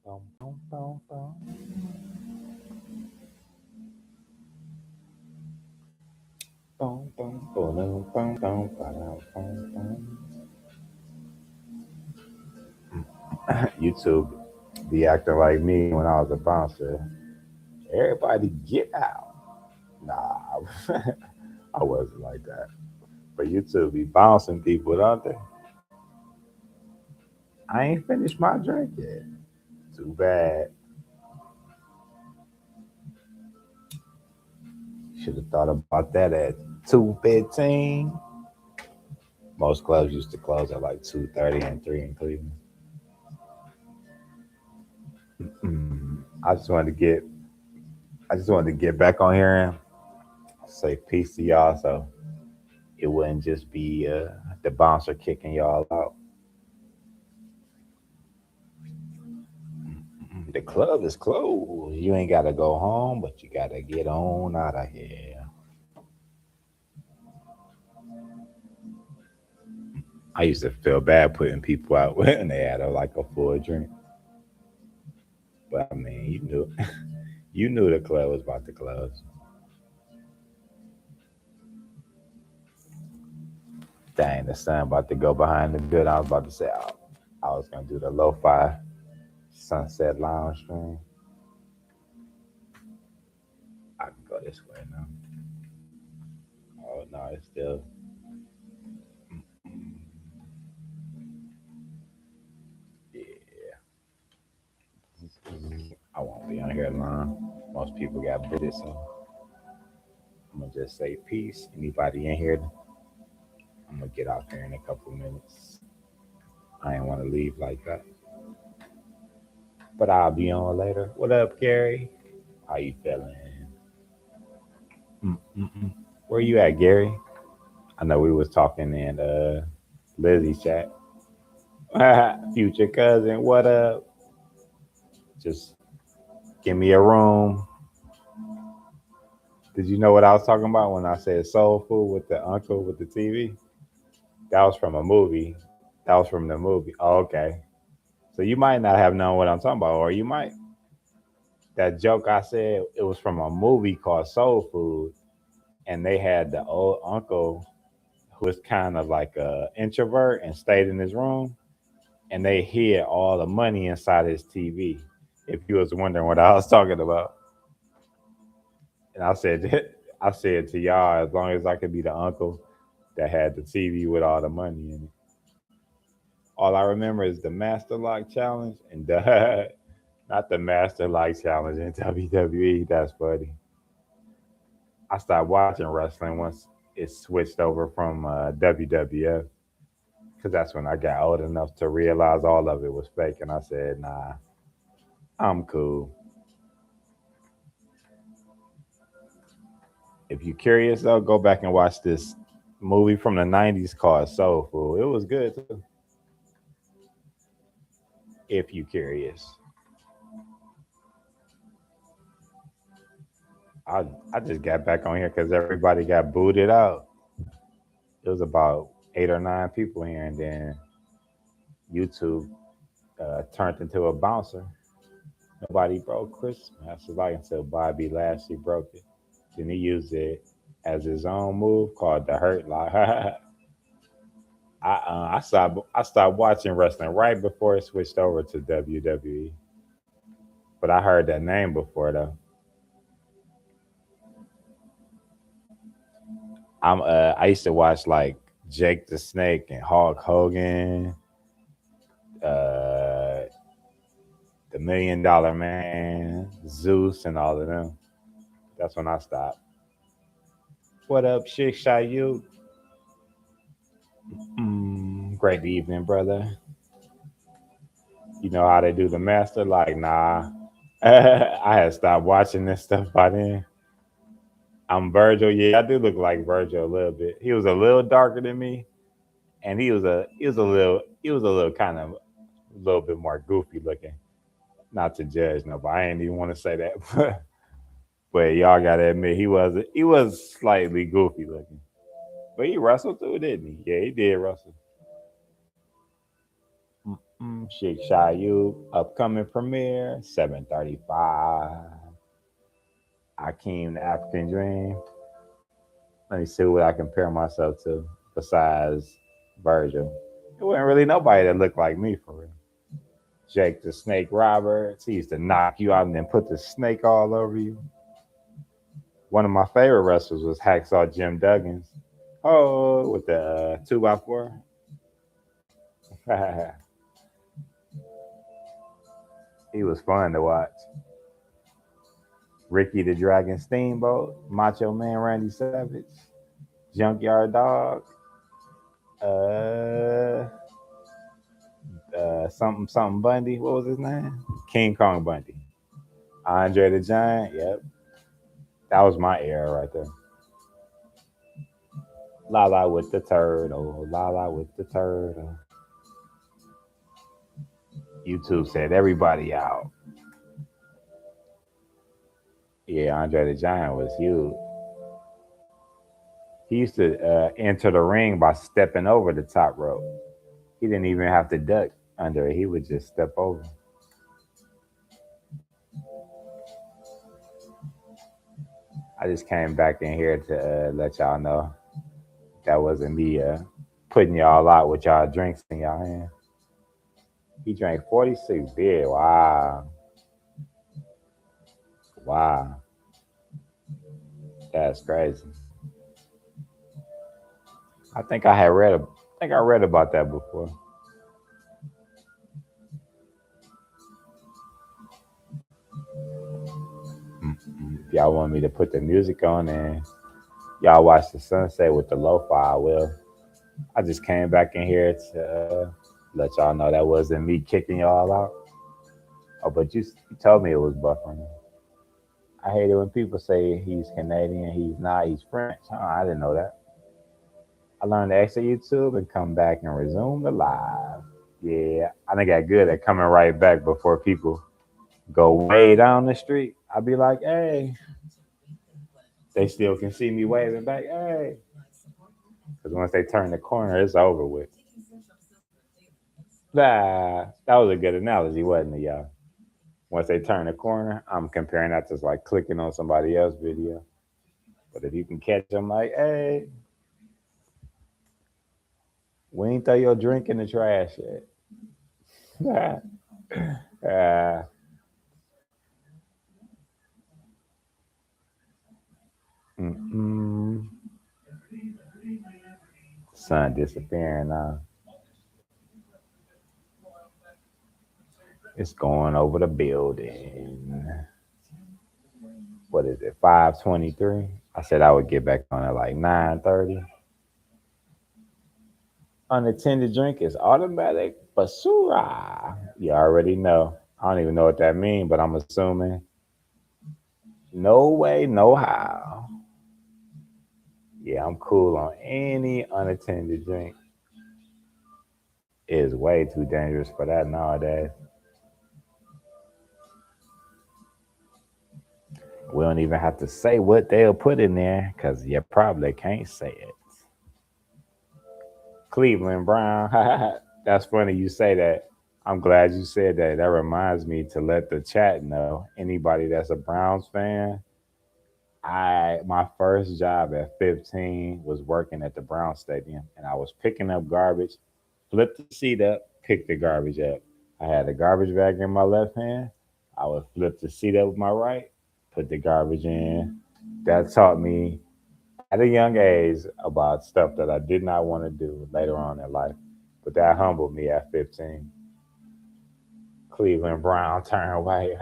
Bum, bum, bum, bum. Bum, bum, bum, bum, bum, bum, bum, bum. YouTube be acting like me when I was a bouncer. Everybody get out. Nah, I wasn't like that. But YouTube be bouncing people, don't they? I ain't finished my drink yet. Too bad. Should have thought about that at 2:15. Most clubs used to close at like 2:30 and 3 in Cleveland. I just wanted to get I just wanted to get back on here and say peace to y'all so it wouldn't just be the bouncer kicking y'all out. The club is closed. You ain't gotta go home, but you gotta get on out of here. I used to feel bad putting people out when they had like a full drink. But I mean, you knew you knew the club was about to close. Dang, the sun about to go behind the building. I was about to say I was gonna do the lo-fi sunset lounge stream. I can go this way now. Oh no, it's still. Yeah, I won't be on here long. Most people got booted, so I'm gonna just say peace. Anybody in here? I'm gonna get off here in a couple minutes. I ain't want to leave like that, but I'll be on later. What up, Gary? How you feeling? Mm-mm-mm. Where you at, Gary? I know we was talking in Lizzie's chat. Future cousin, what up? Just give me a room. Did you know what I was talking about when I said soul food with the uncle with the TV? That was from a movie. That was from the movie. Oh, okay. So you might not have known what I'm talking about, or you might. That joke I said it was from a movie called Soul Food, and they had the old uncle who was kind of like a introvert and stayed in his room, and they hid all the money inside his TV. If you was wondering what I was talking about, and I said, I said to y'all, as long as I could be the uncle that had the TV with all the money in it. All I remember is the Master Lock Challenge and the, not the Master Lock Challenge in WWE. That's funny. I stopped watching wrestling once it switched over from WWF because that's when I got old enough to realize all of it was fake, and I said, "Nah, I'm cool." If you're curious, though, go back and watch this movie from the '90s called Soul Food. It was good too. If you're curious, I I just got back on here because everybody got booted out. It was about 8 or 9 people here, and then YouTube turned into a bouncer. Nobody broke Christmas. Like until Bobby Lashley broke it. Then he used it as his own move called the Hurt Lock. I stopped watching wrestling right before it switched over to WWE. But I heard that name before though. I used to watch like Jake the Snake and Hulk Hogan, uh, the $1 Million Man, Zeus, and all of them. That's when I stopped. What up, Shik Shayu? Great evening, brother. You know how they do the master? Like, nah. I had stopped watching this stuff by then. I'm Virgil. Yeah, I do look like Virgil a little bit. He was a little darker than me, and he was a little kind of a little bit more goofy looking. Not to judge nobody. I ain't even want to say that, but y'all gotta admit he was slightly goofy looking. But he wrestled too, didn't he? Yeah, he did wrestle. Sheikh Shayu, upcoming premiere, 7:35. Akeem, the African Dream. Let me see what I compare myself to besides Virgil. It wasn't really nobody that looked like me for real. Jake the Snake Roberts. He used to knock you out and then put the snake all over you. One of my favorite wrestlers was Hacksaw Jim Duggins. Oh, with the 2x4. He was fun to watch. Ricky the Dragon Steamboat, Macho Man Randy Savage, Junkyard Dog, uh, something Bundy. What was his name? King Kong Bundy. Andre the Giant. Yep, that was my era right there. Lala with the turtle. Lala with the turtle. YouTube said everybody out. Yeah, Andre the Giant was huge. He used to enter the ring by stepping over the top rope. He didn't even have to duck under it. He would just step over. I just came back in here to let y'all know that wasn't me putting y'all out with y'all drinks in y'all hand. He drank 46 beer. Wow. Wow. That's crazy. I read about that before. If y'all want me to put the music on and y'all watch the sunset with the lo-fi, I will. I just came back in here to let y'all know that wasn't me kicking y'all out. Oh, but you told me it was buffering. I hate it when people say he's Canadian, he's not, he's French. I didn't know that. I learned to exit YouTube and come back and resume the live. Yeah, I think I got good at coming right back before people go way down the street. I'd be like, hey, they still can see me waving back, hey. Because once they turn the corner, it's over with. That was a good analogy, wasn't it, y'all? Once they turn the corner, I'm comparing that to like clicking on somebody else's video. But if you can catch them, like, hey, we ain't throw your drink in the trash yet. uh, mm-mm. Sun disappearing now. It's going over the building. What is it? 5:23. I said I would get back on at like 9:30. Unattended drink is automatic basura. You already know. I don't even know what that means, but I'm assuming no way, no how. Yeah, I'm cool on any unattended drink. It is way too dangerous for that nowadays. We don't even have to say what they'll put in there because you probably can't say it. Cleveland Brown. That's funny you say that. I'm glad you said that. That reminds me to let the chat know. Anybody that's a Browns fan, I my first job at 15 was working at the Brown Stadium, and I was picking up garbage. Flip the seat up, pick the garbage up. I had a garbage bag in my left hand. I would flip the seat up with my right, put the garbage in. That taught me at a young age about stuff that I did not want to do later on in life. But that humbled me at 15. Cleveland Brown turn white.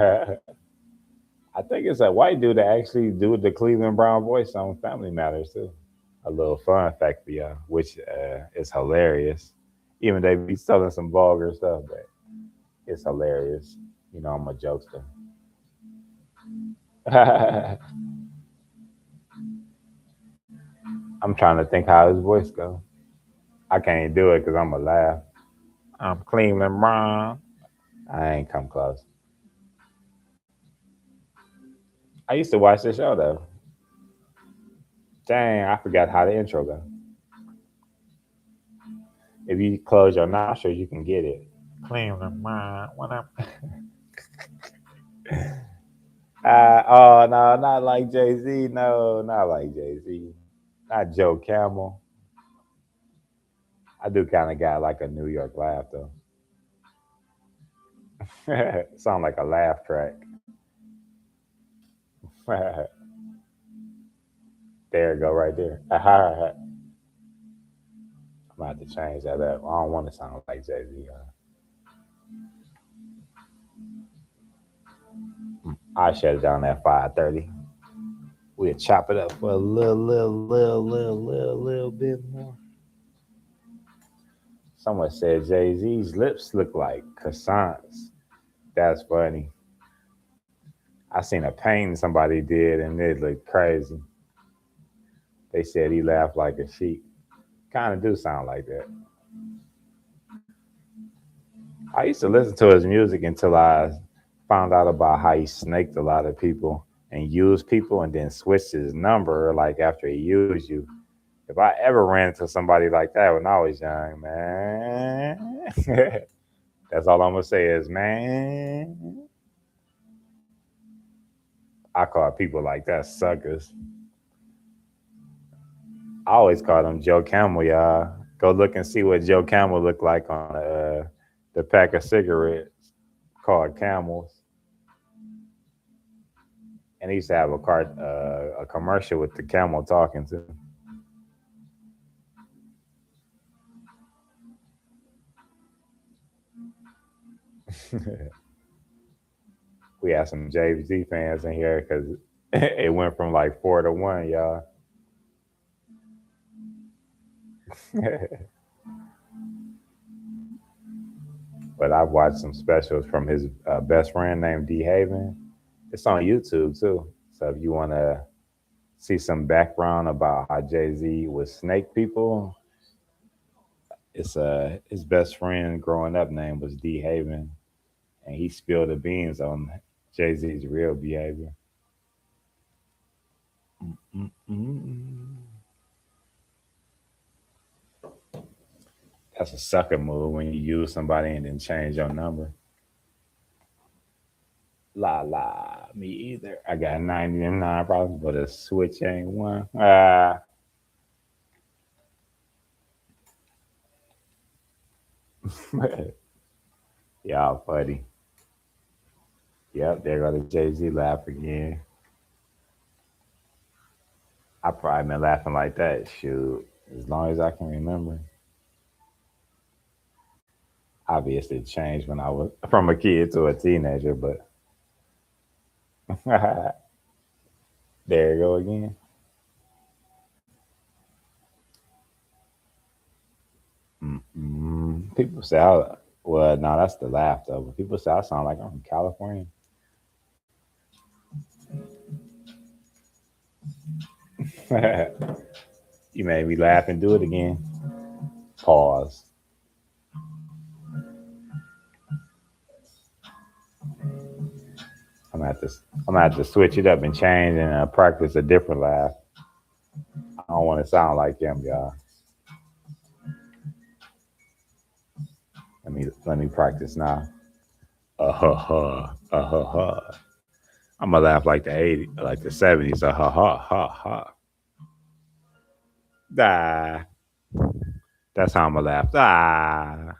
I think it's a white dude that actually do the Cleveland Brown voice on Family Matters too. A little fun fact for y'all, which is hilarious. Even they be selling some vulgar stuff, but it's hilarious. You know, I'm a jokester. I'm trying to think how his voice go. I can't do it because I'm a laugh. I'm Cleveland Brown. I ain't come close. I used to watch this show though. Dang, I forgot how the intro go. If you close your nostrils, you can get it. Claim the mind. What up? Oh no, not like Jay Z. No, not like Jay Z. Not Joe Camel. I do kind of got like a New York laugh though. Sound like a laugh track. There you go, right there. I'm gonna have to change that up. I don't want to sound like Jay Z. I shut it down at 5:30. We'll chop it up for a little bit more. Someone said Jay Z's lips look like croissants. That's funny. I seen a painting somebody did and it looked crazy. They said he laughed like a sheep. Kind of do sound like that. I used to listen to his music until I found out about how he snaked a lot of people and used people and then switched his number like after he used you. If I ever ran into somebody like that when I was young, man, that's all I'm gonna say is, man, I call people like that suckers. I always call them Joe Camel, y'all. Go look and see what Joe Camel looked like on the pack of cigarettes called Camels. And he used to have a commercial with the camel talking to. We had some Jay Z fans in here because it went from like 4 to 1, y'all. But I've watched some specials from his best friend named D Haven. It's on YouTube too. So if you want to see some background about how Jay Z would snake people, it's his best friend growing up name was D Haven, and he spilled the beans on Jay Z's real behavior. Mm-mm. That's a sucker move when you use somebody and then change your number. La la, me either. I got 99 problems, but a switch ain't one. Y'all funny. Yep, there go the Jay Z laugh again. I probably been laughing like that, shoot, as long as I can remember. Obviously, it changed when I was from a kid to a teenager, but there you go again. People say, well, no, that's the laugh though. But people say I sound like I'm from California. You made me laugh and do it again. Pause. I'm gonna have to, I'm gonna have to switch it up and change and practice a different laugh. I don't want to sound like him, y'all. Let me practice now. Ha ha, ha ha. I'm gonna laugh like the '80s, like the '70s. Ha ha ha ha. Ah, that's how I'm gonna laugh. Ah.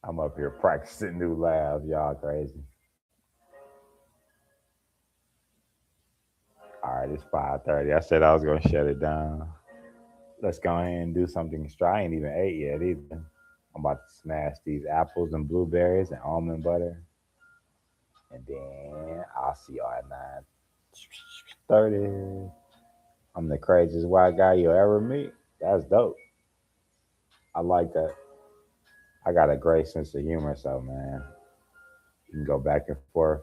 I'm up here practicing new laughs. Y'all crazy. All right, it's 5:30. I said I was gonna shut it down. Let's go ahead and do something extra. I ain't even ate yet either. I'm about to smash these apples and blueberries and almond butter, and then I'll see y'all at 9:30. I'm the craziest white guy you'll ever meet. That's dope. I like that. I got a great sense of humor, so man, you can go back and forth,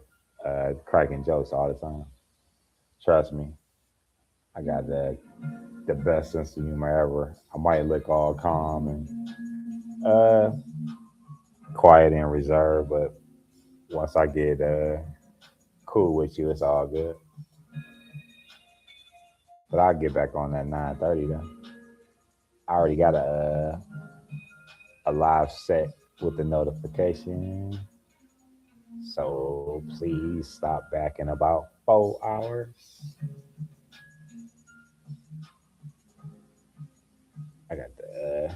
cracking jokes all the time. Trust me, I got the best sense of humor ever. I might look all calm and quiet and reserved, but once I get cool with you, it's all good. But I'll get back on that 9:30 then. I already got a live set with the notification. So please stop back in about 4 hours. I got the.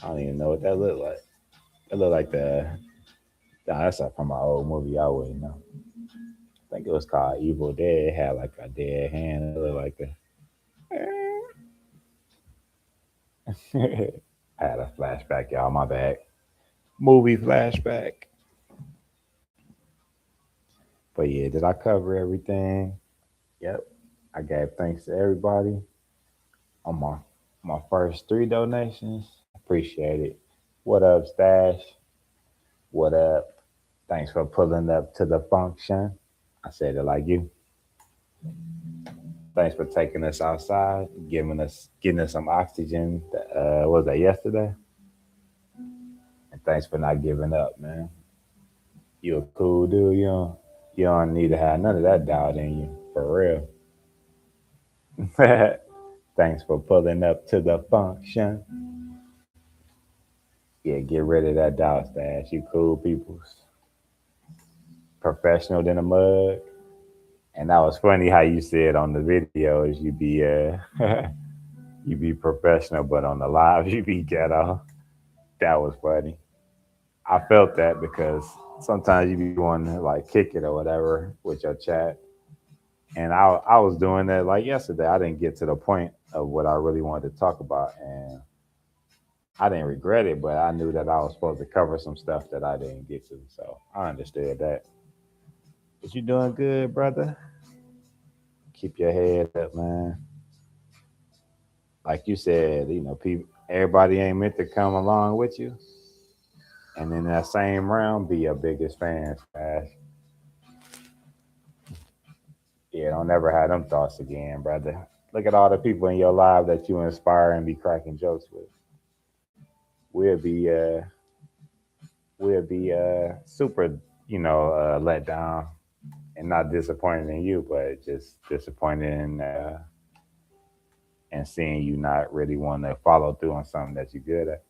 I don't even know what that looked like. It looked like the. Nah, that's like from my old movie. I wouldn't know. I think it was called Evil Dead. It had like a dead hand. It looked like the. I had a flashback, y'all. My bad. Movie flashback. But yeah, did I cover everything? Yep. I gave thanks to everybody on my first 3 donations. Appreciate it. What up, Stash? What up? Thanks for pulling up to the function. I said it like you. Thanks for taking us outside, getting us some oxygen. Was that yesterday? And thanks for not giving up, man. You a cool dude. You don't need to have none of that doubt in you, for real. Thanks for pulling up to the function. Yeah, get rid of that doubt, Stash. You cool peoples. Professional than a mug. And that was funny how you said on the videos you be you be professional, but on the live you be ghetto. That was funny. I felt that because sometimes you be wanting to like kick it or whatever with your chat. And I was doing that like yesterday. I didn't get to the point of what I really wanted to talk about, and I didn't regret it, but I knew that I was supposed to cover some stuff that I didn't get to. So I understood that. But you doing good, brother? Keep your head up, man. Like you said, people, everybody ain't meant to come along with you. And in that same round, be your biggest fan, Smash. Yeah, don't ever have them thoughts again, brother. Look at all the people in your life that you inspire and be cracking jokes with. We'll be uh we'll be super, let down and not disappointed in you, but just disappointed in seeing you not really want to follow through on something that you're good at.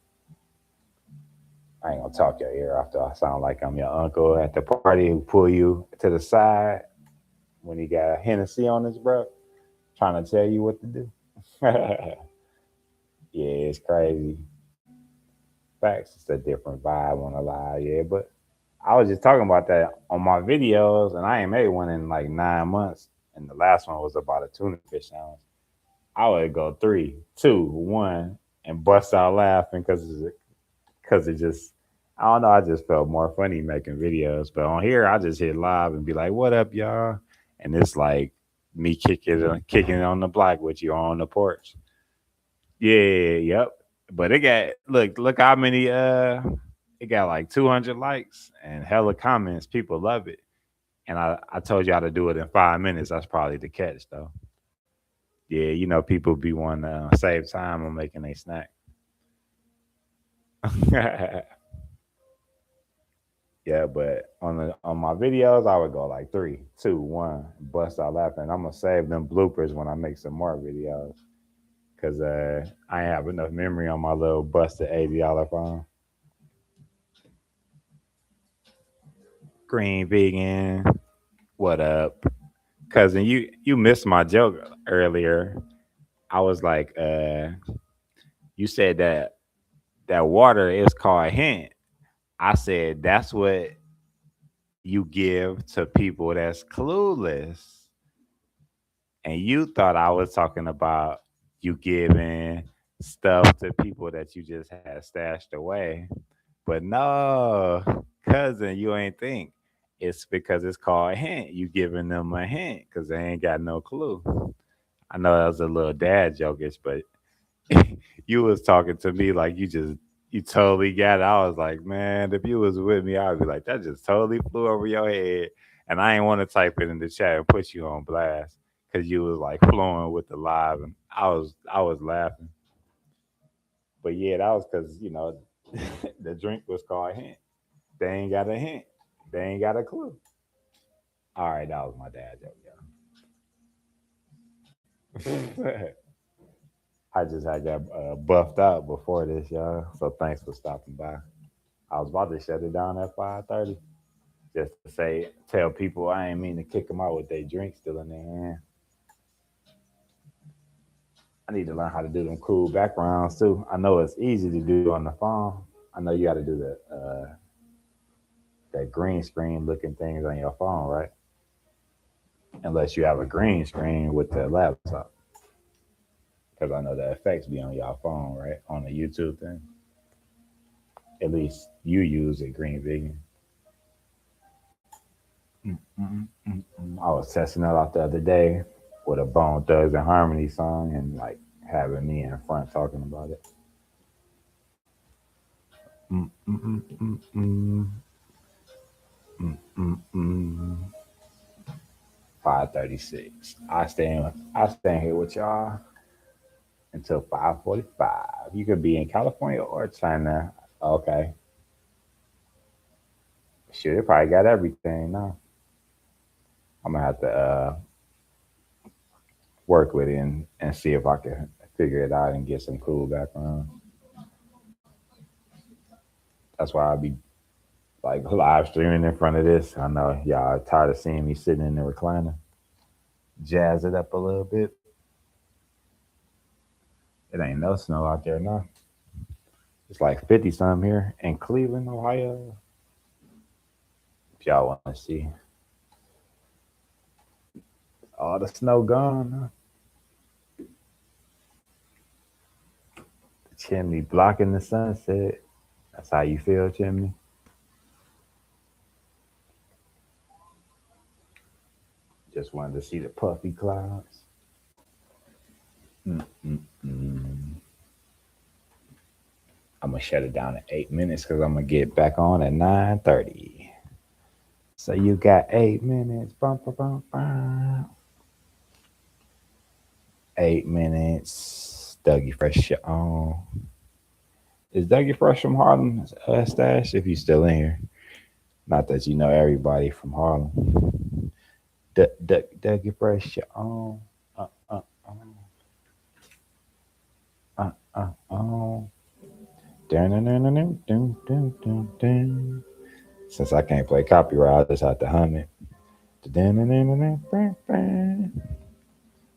I ain't gonna talk your ear after I sound like I'm your uncle at the party who pull you to the side when he got a Hennessy on his breath, trying to tell you what to do. Yeah, it's crazy. Facts, it's a different vibe on the live, yeah. But I was just talking about that on my videos, and I ain't made one in like 9 months. And the last one was about a tuna fish challenge. I would go 3, 2, 1, and bust out laughing because it just I don't know. I just felt more funny making videos, but on here I just hit live and be like, "What up, y'all?" And it's like me kicking it on the block with you on the porch. Yeah, yep. But it got look how many it got like 200 likes and hella comments. People love it. And I told y'all to do it in 5 minutes. That's probably the catch though. Yeah, people be wanting to save time on making a snack. Yeah, but on my videos, I would go like 3, 2, 1, bust out laughing. I'm gonna save them bloopers when I make some more videos, cause I ain't have enough memory on my little busted $80 phone. Green vegan, what up, cousin? You missed my joke earlier. I was like, you said that water is called hint. I said that's what you give to people that's clueless. And you thought I was talking about you giving stuff to people that you just had stashed away. But no, cousin, you ain't think. It's because it's called a hint. You giving them a hint because they ain't got no clue. I know that was a little dad jokish, but you was talking to me like you totally got it. I was like, man, if you was with me, I'd be like, that just totally flew over your head. And I ain't want to type it in the chat and put you on blast because you was like flowing with the live, and I was laughing. But yeah, that was because the drink was called hint. They ain't got a hint. They ain't got a clue. All right, that was my dad joke, y'all. I just had got buffed out before this, y'all. So thanks for stopping by. I was about to shut it down at 5:30, just to say, tell people I ain't mean to kick them out with their drink still in their hand. I need to learn how to do them cool backgrounds too. I know it's easy to do on the phone. I know you got to do that green screen looking things on your phone, right? Unless you have a green screen with the laptop, because I know the effects be on your phone, right? On the YouTube thing. At least you use it, Green Vegan. I was testing it out the other day with a Bone Thugs and Harmony song and like having me in front talking about it. Mm, mm, mm, mm, mm, mm, mm, mm. 5:36. I stay here with y'all until 5:45. You could be in California or China. Okay. Sure, they probably got everything now. I'm gonna have to work with it and see if I can figure it out and get some cool background. That's why I'll be like live streaming in front of this. I know y'all are tired of seeing me sitting in the recliner. Jazz it up a little bit. It ain't no snow out there now. It's like 50 some here in Cleveland, Ohio. If y'all want to see all the snow gone, the chimney blocking the sunset. That's how you feel, chimney. Just wanted to see the puffy clouds. Mm-mm-mm. I'm gonna shut it down in 8 minutes because I'm gonna get back on at 9:30. So you got 8 minutes. Bum, bum, bum, bum. 8 minutes. Dougie Fresh on. Is Dougie Fresh from Harlem? Stash, if you still in here. Not that you know everybody from Harlem. Dougie Fresh on. Uh, uh, uh, uh. Dun, dun, dun, dun, dun, dun, dun, dun. Since I can't play copyright, I just have to hum it. Dun, dun, dun, dun, dun, dun,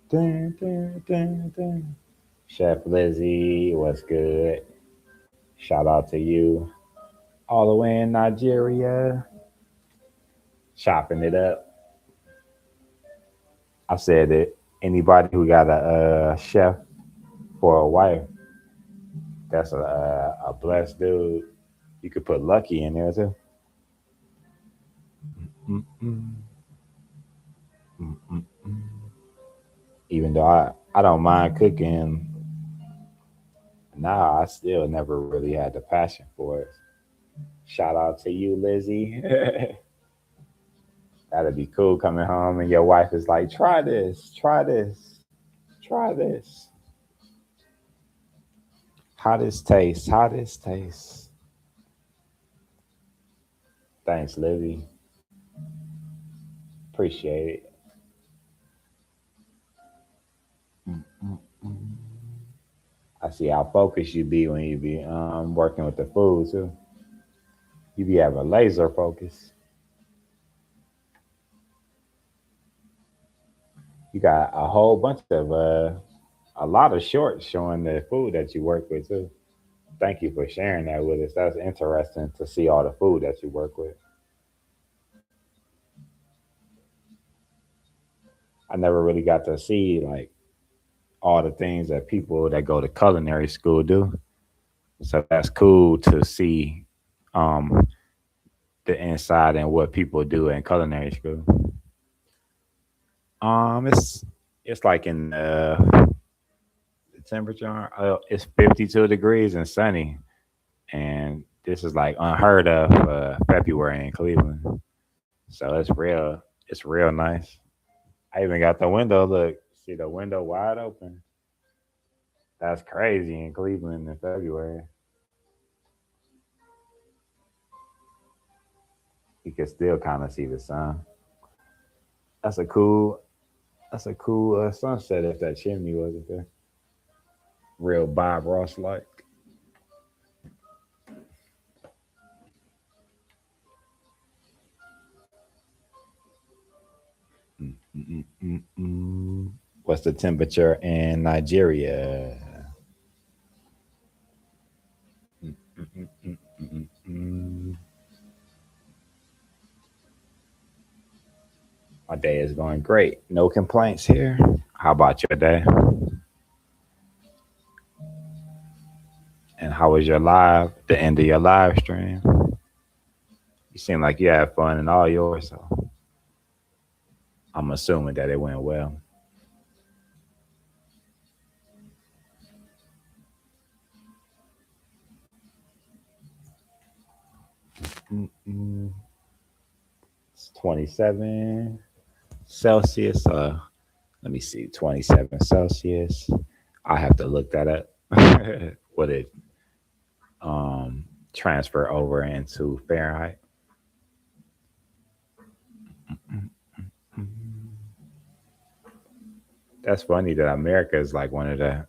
dun, dun, dun, dun. Chef Lizzie, what's good? Shout out to you. All the way in Nigeria, chopping it up. I said that anybody who got a chef for a wife, that's a blessed dude. You could put Lucky in there too. Mm-mm, mm-mm. Even though I don't mind cooking, nah, I still never really had the passion for it. Shout out to you, Lizzie. That'd be cool coming home and your wife is like, try this, try this, try this. How this taste? How this taste? Thanks, Lizzie. Appreciate it. Mm-mm-mm. I see how focused you be when you be working with the food too. You be having laser focus. You got a whole bunch of a lot of shorts showing the food that you work with too. Thank you for sharing that with us. That's interesting to see all the food that you work with. I never really got to see like all the things that people that go to culinary school do. So that's cool to see um, the inside and what people do in culinary school. It's like in the temperature. It's 52 degrees and sunny, and this is like unheard of February in Cleveland. So it's real nice. I even got the window. Look, see the window wide open. That's crazy in Cleveland in February. You can still kind of see the sun. That's a cool. That's a cool sunset if that chimney wasn't there. Real Bob Ross like. What's the temperature in Nigeria? My day is going great. No complaints here. How about your day? And how was your live? The end of your live stream? You seem like you had fun in all yours, so I'm assuming that it went well. Mm-mm. It's 27 Celsius. Let me see, 27 Celsius. I have to look that up. What it transfer over into Fahrenheit. That's funny that America is like one of the.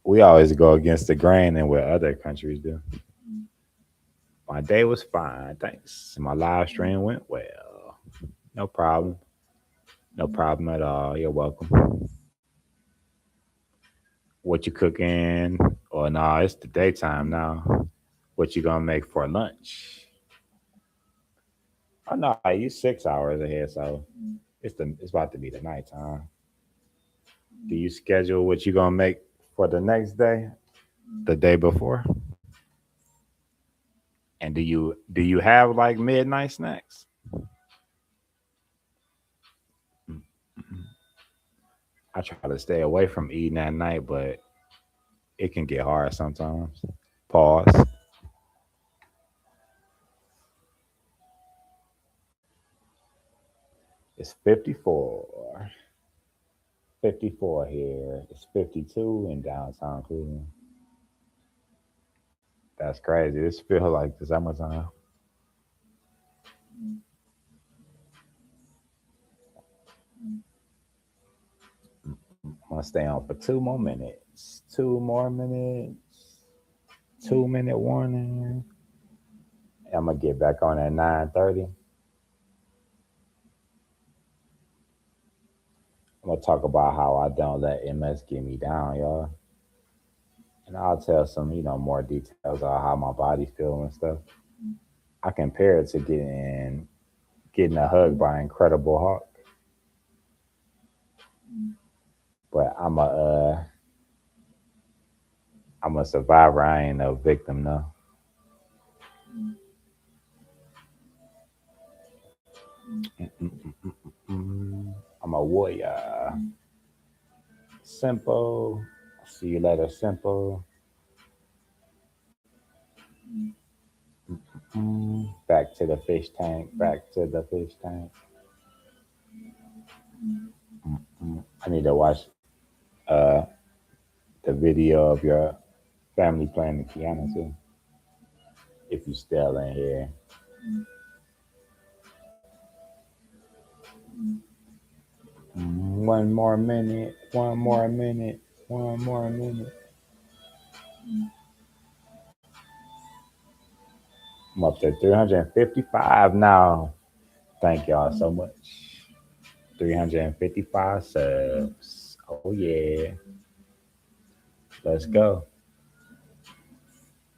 We always go against the grain and what other countries do. My day was fine, thanks. My live stream went well. No problem. No problem at all. You're welcome. What you cooking? Or nah, it's the daytime now. What you gonna make for lunch? Oh no, you 6 hours ahead, so it's about to be the nighttime. Do you schedule what you gonna make for the next day, the day before? And do you have like midnight snacks? I try to stay away from eating at night, but it can get hard sometimes. Pause. It's 54. 54 here. It's 52 in downtown Cleveland. That's crazy. This feels like the summertime. I'm gonna stay on for 2 more minutes. 2 more minutes. 2 minute warning. I'm gonna get back on at 9:30. I'm gonna talk about how I don't let MS get me down, y'all. And I'll tell some, more details on how my body feel and stuff. I compare it to getting a hug by Incredible Hulk, but I'm a survivor. I ain't no victim, no. I'm a warrior. Simple. See you later, simple. Back to the fish tank. Back to the fish tank. I need to watch uh, the video of your family playing the piano too. If you still in here. One more minute. One more minute. One more minute. I'm up to 355 now. Thank y'all so much. 355 subs. Oh yeah. Let's go.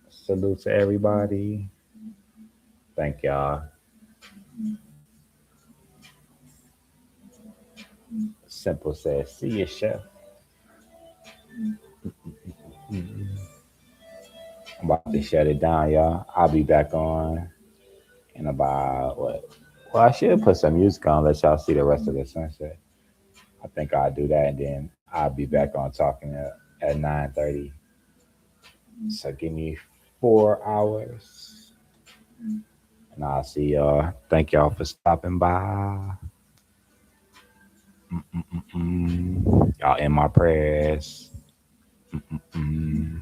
Salute to everybody. Thank y'all. Simple says, see you, chef. I'm about to shut it down, y'all. I'll be back on in about what? Well, I should put some music on, let y'all see the rest of the sunset. I think I'll do that, and then I'll be back on talking at 9:30. So give me 4 hours, and I'll see y'all. Thank y'all for stopping by. Y'all in my prayers. Mm.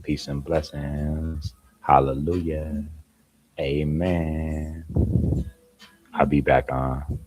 Peace and blessings. Hallelujah. Amen. I'll be back on.